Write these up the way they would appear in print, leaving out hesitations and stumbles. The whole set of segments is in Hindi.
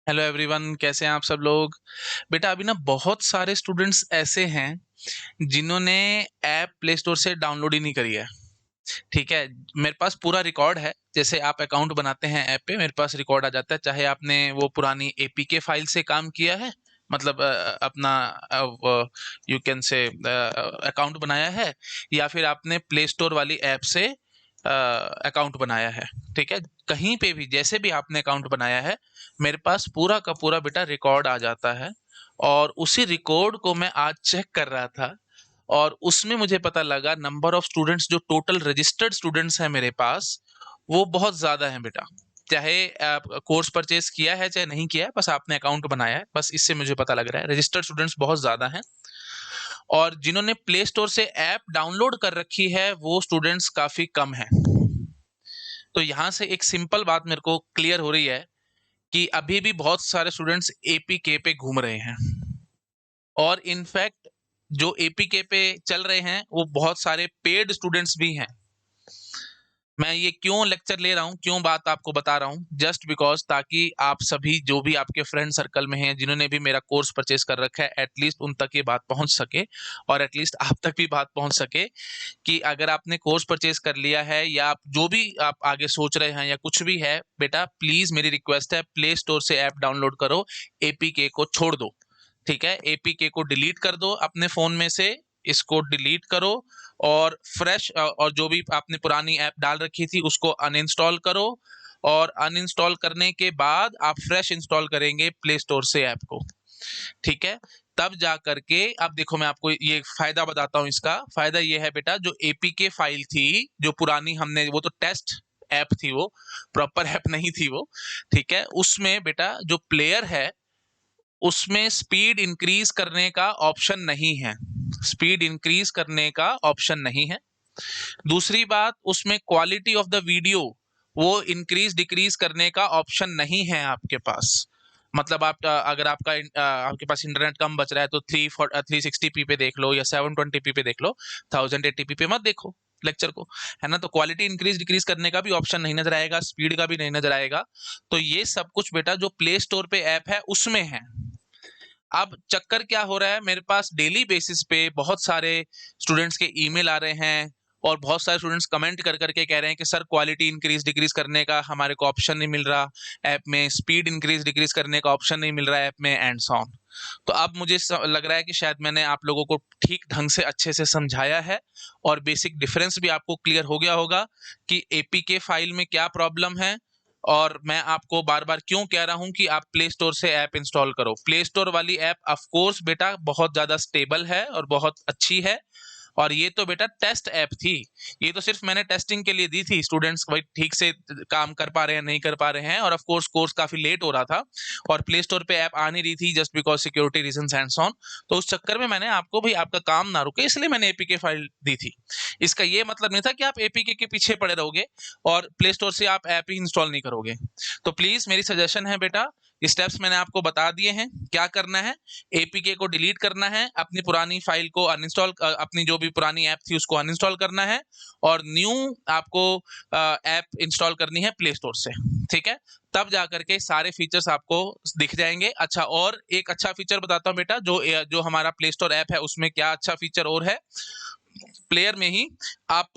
हेलो एवरीवन, कैसे हैं आप सब लोग। बेटा अभी ना बहुत सारे स्टूडेंट्स ऐसे हैं जिन्होंने ऐप प्ले स्टोर से डाउनलोड ही नहीं करी है। ठीक है, मेरे पास पूरा रिकॉर्ड है। जैसे आप अकाउंट बनाते हैं ऐप पे, मेरे पास रिकॉर्ड आ जाता है, चाहे आपने वो पुरानी एपीके फाइल से काम किया है, मतलब अपना यू कैन से अकाउंट बनाया है, या फिर आपने प्ले स्टोर वाली ऐप से अकाउंट बनाया है। ठीक है, कहीं पे भी जैसे भी आपने अकाउंट बनाया है, मेरे पास पूरा का पूरा बेटा रिकॉर्ड आ जाता है। और उसी रिकॉर्ड को मैं आज चेक कर रहा था, और उसमें मुझे पता लगा नंबर ऑफ स्टूडेंट्स, जो टोटल रजिस्टर्ड स्टूडेंट्स हैं मेरे पास, वो बहुत ज़्यादा हैं बेटा। चाहे आप कोर्स परचेज किया है चाहे नहीं किया है, बस आपने अकाउंट बनाया है, बस इससे मुझे पता लग रहा है रजिस्टर्ड स्टूडेंट्स बहुत ज़्यादा हैं। और जिन्होंने प्ले स्टोर से ऐप डाउनलोड कर रखी है वो स्टूडेंट्स काफ़ी कम हैं। तो यहाँ से एक सिंपल बात मेरे को क्लियर हो रही है कि अभी भी बहुत सारे स्टूडेंट्स एपीके पे घूम रहे हैं। और इनफैक्ट जो एपीके पे चल रहे हैं वो बहुत सारे पेड स्टूडेंट्स भी हैं। मैं ये क्यों लेक्चर ले रहा हूँ, क्यों बात आपको बता रहा हूँ, जस्ट बिकॉज ताकि आप सभी जो भी आपके फ्रेंड सर्कल में हैं जिन्होंने भी मेरा कोर्स परचेज कर रखा है, एटलीस्ट उन तक ये बात पहुंच सके, और एटलीस्ट आप तक भी बात पहुंच सके कि अगर आपने कोर्स परचेज कर लिया है या आप जो भी आप आगे सोच रहे हैं या कुछ भी है, बेटा प्लीज मेरी रिक्वेस्ट है, प्ले स्टोर से ऐप डाउनलोड करो, एपीके को छोड़ दो। ठीक है, एपीके को डिलीट कर दो अपने फोन में से, इसको डिलीट करो, और फ्रेश और जो भी आपने पुरानी ऐप डाल रखी थी उसको अनइंस्टॉल करो। और अनइंस्टॉल करने के बाद आप फ्रेश इंस्टॉल करेंगे प्ले स्टोर से ऐप को। ठीक है, तब जा करके अब देखो, मैं आपको ये फायदा बताता हूँ। इसका फायदा ये है बेटा, जो एपीके फाइल थी जो पुरानी हमने, वो तो टेस्ट ऐप थी, वो प्रॉपर ऐप नहीं थी वो। ठीक है, उसमें बेटा जो प्लेयर है उसमें स्पीड इंक्रीज करने का ऑप्शन नहीं है, स्पीड इंक्रीज करने का ऑप्शन नहीं है। दूसरी बात, उसमें क्वालिटी ऑफ द वीडियो वो इंक्रीज डिक्रीज करने का ऑप्शन नहीं है आपके पास। मतलब आप अगर आपके पास इंटरनेट कम बच रहा है तो 360p पे देख लो या 720p पे देख लो, 1080p पे मत देखो लेक्चर को, है ना। तो क्वालिटी इंक्रीज डिक्रीज करने का भी ऑप्शन नहीं नजर आएगा, स्पीड का भी नहीं नजर आएगा। तो ये सब कुछ बेटा जो प्ले स्टोर पे ऐप है उसमें है। अब चक्कर क्या हो रहा है, मेरे पास डेली बेसिस पे बहुत सारे स्टूडेंट्स के ईमेल आ रहे हैं, और बहुत सारे स्टूडेंट्स कमेंट कर करके कह रहे हैं कि सर क्वालिटी इंक्रीज डिक्रीज करने का हमारे को ऑप्शन नहीं मिल रहा ऐप में, स्पीड इंक्रीज डिक्रीज करने का ऑप्शन नहीं मिल रहा है ऐप में, एंड सो ऑन। तो अब मुझे लग रहा है कि शायद मैंने आप लोगों को ठीक ढंग से अच्छे से समझाया है, और बेसिक डिफरेंस भी आपको क्लियर हो गया होगा कि एपीके फाइल में क्या प्रॉब्लम है। और मैं आपको बार बार क्यों कह रहा हूं कि आप प्ले स्टोर से ऐप इंस्टॉल करो। प्ले स्टोर वाली ऐप ऑफ कोर्स बेटा बहुत ज्यादा स्टेबल है और बहुत अच्छी है, और ये तो बेटा टेस्ट ऐप थी, ये तो सिर्फ मैंने टेस्टिंग के लिए दी थी, स्टूडेंट्स भाई ठीक से काम कर पा रहे हैं नहीं कर पा रहे हैं, और ऑफ कोर्स कोर्स काफी लेट हो रहा था, और प्ले स्टोर पे ऐप आ नहीं रही थी just because security reasons and so on. तो उस चक्कर में मैंने आपको भाई आपका काम ना रुके इसलिए मैंने एपीके फाइल दी थी। इसका ये मतलब नहीं था कि आप एपीके के पीछे पड़े रहोगे और प्ले स्टोर से आप ऐप ही इंस्टॉल नहीं करोगे। तो प्लीज मेरी सजेशन है बेटा, स्टेप्स मैंने आपको बता दिए हैं, क्या करना है, एपीके को डिलीट करना है, अपनी पुरानी फाइल को अनइंस्टॉल, अपनी जो भी पुरानी ऐप थी उसको अनइंस्टॉल करना है, और न्यू आपको ऐप इंस्टॉल करनी है प्ले स्टोर से। ठीक है, तब जा करके सारे फीचर्स आपको दिख जाएंगे। अच्छा, और एक अच्छा फीचर बताता हूँ बेटा, जो जो हमारा प्ले स्टोर ऐप है उसमें क्या अच्छा फीचर और है। प्लेयर में ही आप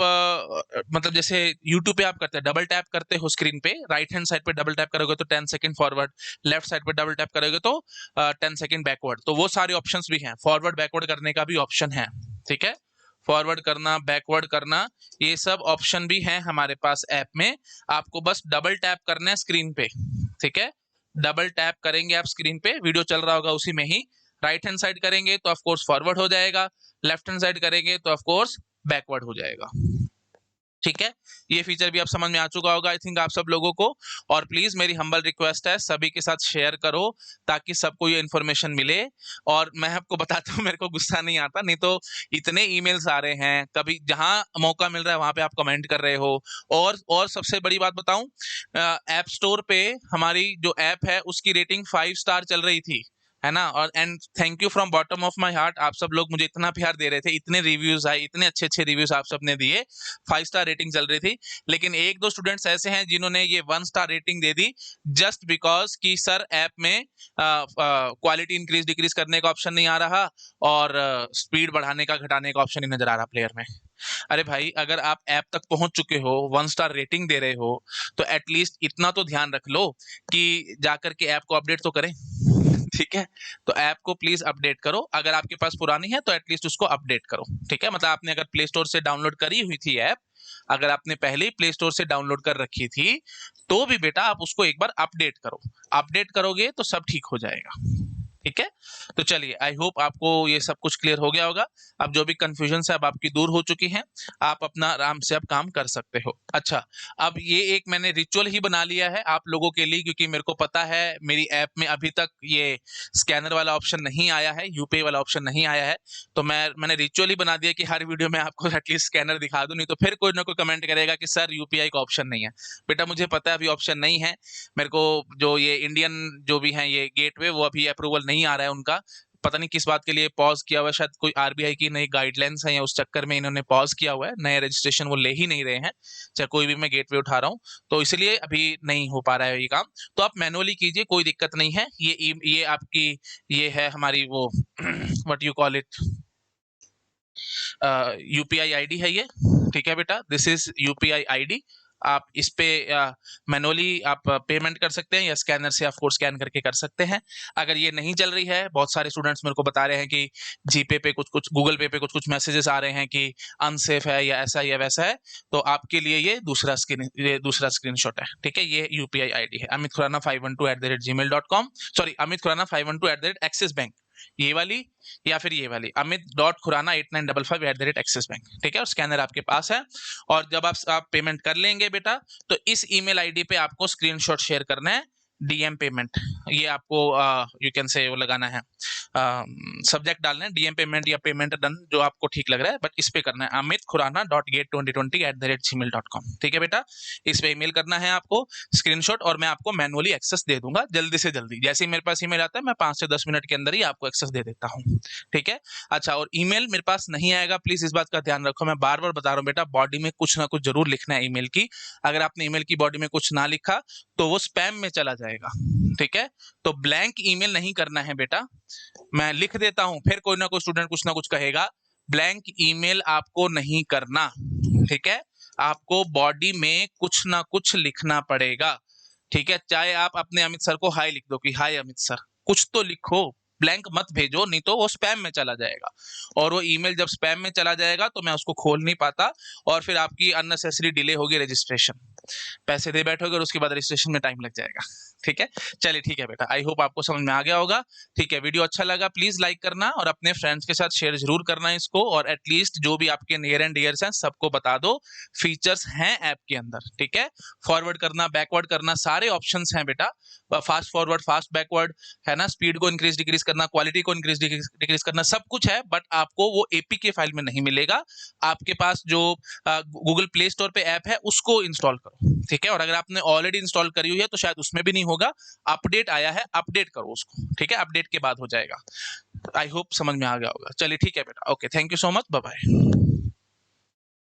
मतलब जैसे यूट्यूब पे आप करते हैं, डबल टैप करते हो स्क्रीन पे, राइट हैंड साइड पे डबल टैप करोगे तो 10 सेकंड फॉरवर्ड, लेफ्ट साइड पे डबल टैप करोगे तो 10 सेकंड बैकवर्ड। तो वो सारे ऑप्शंस भी हैं, फॉरवर्ड बैकवर्ड करने का भी ऑप्शन है। ठीक है, फॉरवर्ड करना बैकवर्ड करना ये सब ऑप्शन भी हैं हमारे पास ऐप में। आपको बस डबल टैप करना है स्क्रीन पे। ठीक है, डबल टैप करेंगे आप स्क्रीन पे, वीडियो चल रहा होगा उसी में ही, राइट हैंड साइड करेंगे तो ऑफ कोर्स फॉरवर्ड हो जाएगा, लेफ्ट हैंड साइड करेंगे तो ऑफ कोर्स बैकवर्ड हो जाएगा। ठीक है, ये फीचर भी आप समझ में आ चुका होगा आई थिंक आप सब लोगों को। और प्लीज मेरी हम्बल रिक्वेस्ट है, सभी के साथ शेयर करो ताकि सबको ये इन्फॉर्मेशन मिले। और मैं आपको बताता हूँ, मेरे को गुस्सा नहीं आता, नहीं तो इतने ईमेल्स आ रहे हैं, कभी जहां मौका मिल रहा है वहां पे आप कमेंट कर रहे हो। और सबसे बड़ी बात बताऊं, ऐप स्टोर पे हमारी जो ऐप है उसकी रेटिंग 5 स्टार चल रही थी, है ना। और and thank you from bottom of my heart, आप सब लोग मुझे इतना प्यार दे रहे थे, इतने रिव्यूज आए, इतने अच्छे अच्छे रिव्यूज आप सब ने दिए, 5 स्टार रेटिंग चल रही थी। लेकिन एक दो स्टूडेंट्स ऐसे हैं जिन्होंने ये 1 star rating they the just because कि सर ऐप में क्वालिटी इंक्रीज डिक्रीज करने का ऑप्शन नहीं आ रहा और स्पीड बढ़ाने का घटाने का ऑप्शन नहीं नजर आ रहा प्लेयर में। अरे भाई, अगर आप ऐप तक पहुंच चुके हो, 1 स्टार रेटिंग दे रहे हो, तो एटलीस्ट इतना तो ध्यान रख लो कि जाकर के ऐप को अपडेट तो करें। ठीक है, तो ऐप को प्लीज अपडेट करो। अगर आपके पास पुरानी है तो एटलीस्ट उसको अपडेट करो। ठीक है, मतलब आपने अगर प्ले स्टोर से डाउनलोड करी हुई थी ऐप, अगर आपने पहले ही प्ले स्टोर से डाउनलोड कर रखी थी, तो भी बेटा आप उसको एक बार अपडेट करो। अपडेट करोगे तो सब ठीक हो जाएगा। ठीक है, तो चलिए, आई होप आपको ये सब कुछ क्लियर हो गया होगा। अब जो भी कंफ्यूजन है अब आपकी दूर हो चुकी हैं, आप अपना आराम से अब काम कर सकते हो। अच्छा, अब ये एक मैंने रिचुअल ही बना लिया है आप लोगों के लिए, क्योंकि मेरे को पता है मेरी ऐप में अभी तक ये स्कैनर वाला ऑप्शन नहीं आया है, यूपीआई वाला ऑप्शन नहीं आया है। तो मैंने रिचुअल ही बना दिया कि हर वीडियो में आपको एटलीस्ट स्कैनर दिखा दूं, नहीं तो फिर कोई ना कोई कमेंट करेगा कि सर यूपीआई का ऑप्शन नहीं है। बेटा मुझे पता है अभी ऑप्शन नहीं है, मेरे को जो ये इंडियन जो भी हैं ये गेटवे, वो अभी अप्रूवल नहीं आ रहा है उनका। पता नहीं किस बात के लिए पॉज किया हुआ है, शायद कोई आरबीआई की नई गाइडलाइंस है या उस चक्कर में इन्होंने पॉज किया हुआ है, नए रजिस्ट्रेशन वो ले ही नहीं रहे हैं, चाहे कोई भी मैं गेटवे उठा रहा हूँ, तो इसलिए अभी नहीं हो पा रहा है ये काम। तो आप मैनुअली कीजिए, कोई दिक्कत नहीं है। ये आपकी ये है हमारी वो what you call it, UPI ID है ये। ठीक है बेटा, दिस इज यूपीआई आईडी। आप इस पे मैनुअली आप पेमेंट कर सकते हैं या स्कैनर से आप कोड स्कैन करके कर सकते हैं। अगर ये नहीं चल रही है, बहुत सारे स्टूडेंट्स मेरे को बता रहे हैं कि जीपे पे कुछ कुछ, गूगल पे पे कुछ कुछ मैसेजेस आ रहे हैं कि अनसेफ है या ऐसा या वैसा है, तो आपके लिए ये दूसरा स्क्रीनशॉट है। ठीक है, ये यूपीआई आईडी है अमित खुराना 512@gmail.com, सॉरी अमित खुराना 512@एक्सिस बैंक, ये वाली या फिर ये वाली amit.khurana8955@एक्सिस बैंक। ठीक है, और स्कैनर आपके पास है। और जब आप पेमेंट कर लेंगे बेटा, तो इस ईमेल आईडी पे आपको स्क्रीनशॉट शेयर करना है, डीएम पेमेंट। ये आपको यू कैन से वो लगाना है, सब्जेक्ट डालना है डीएम पेमेंट या पेमेंट डन, जो आपको ठीक लग रहा है, बट इस पे करना है amitkhurana.gate2020@gmail.com। ठीक है बेटा, इस पे ईमेल करना है आपको स्क्रीनशॉट, और मैं आपको मैनुअली एक्सेस दे दूंगा जल्दी से जल्दी। जैसे ही मेरे पास ईमेल आता है, मैं 5 से 10 मिनट के अंदर ही आपको एक्सेस दे देता हूँ। ठीक है, अच्छा, और ईमेल मेरे पास नहीं आएगा, प्लीज इस बात का ध्यान रखो, मैं बार बार बता रहा हूँ बेटा, बॉडी में कुछ ना कुछ जरूर लिखना है ईमेल की। अगर आपने ईमेल की बॉडी में कुछ ना लिखा तो वो स्पैम में चला जाएगा। ठीक है, तो ब्लैंक ईमेल नहीं करना है बेटा। मैं लिख देता हूं, फिर कोई ना कोई स्टूडेंट कुछ ना कुछ कहेगा, ब्लैंक ईमेल आपको नहीं करना। ठीक है, आपको बॉडी में कुछ ना कुछ लिखना पड़ेगा। ठीक है, चाहे आप अपने अमित सर को हाय लिख दो कि हाय अमित सर, कुछ तो लिखो, ब्लैंक मत भेजो, नहीं तो वो स्पैम में चला जाएगा। और वो ईमेल जब स्पैम में चला जाएगा तो मैं उसको खोल नहीं पाता, और फिर आपकी अननेसेसरी डिले होगी रजिस्ट्रेशन, पैसे दे बैठोगे और उसके बाद रजिस्ट्रेशन में टाइम लग जाएगा। ठीक है, चलिए ठीक है बेटा, आई होप आपको समझ में आ गया होगा। ठीक है, वीडियो अच्छा लगा प्लीज लाइक करना और अपने फ्रेंड्स के साथ शेयर जरूर करना इसको, और एटलीस्ट जो भी आपके नियर एंड डियर्स हैं सबको बता दो, फीचर्स हैं ऐप के अंदर। ठीक है, फॉरवर्ड करना, बैकवर्ड करना, सारे ऑप्शंस हैं बेटा, फास्ट फॉरवर्ड, फास्ट बैकवर्ड, है ना, स्पीड को इंक्रीज डिक्रीज करना, क्वालिटी को इंक्रीज डिक्रीज करना, सब कुछ है, बट आपको वो एपीके फाइल में नहीं मिलेगा। आपके पास जो गूगल प्ले स्टोर पे ऐप है उसको इंस्टॉल करो। ठीक है, और अगर आपने ऑलरेडी इंस्टॉल करी हुई है तो शायद उसमें भी नहीं होगा, अपडेट आया है, अपडेट करो उसको। ठीक है, अपडेट के बाद हो जाएगा। आई होप समझ में आ गया होगा। चलिए ठीक है बेटा, okay, thank you so much, bye bye.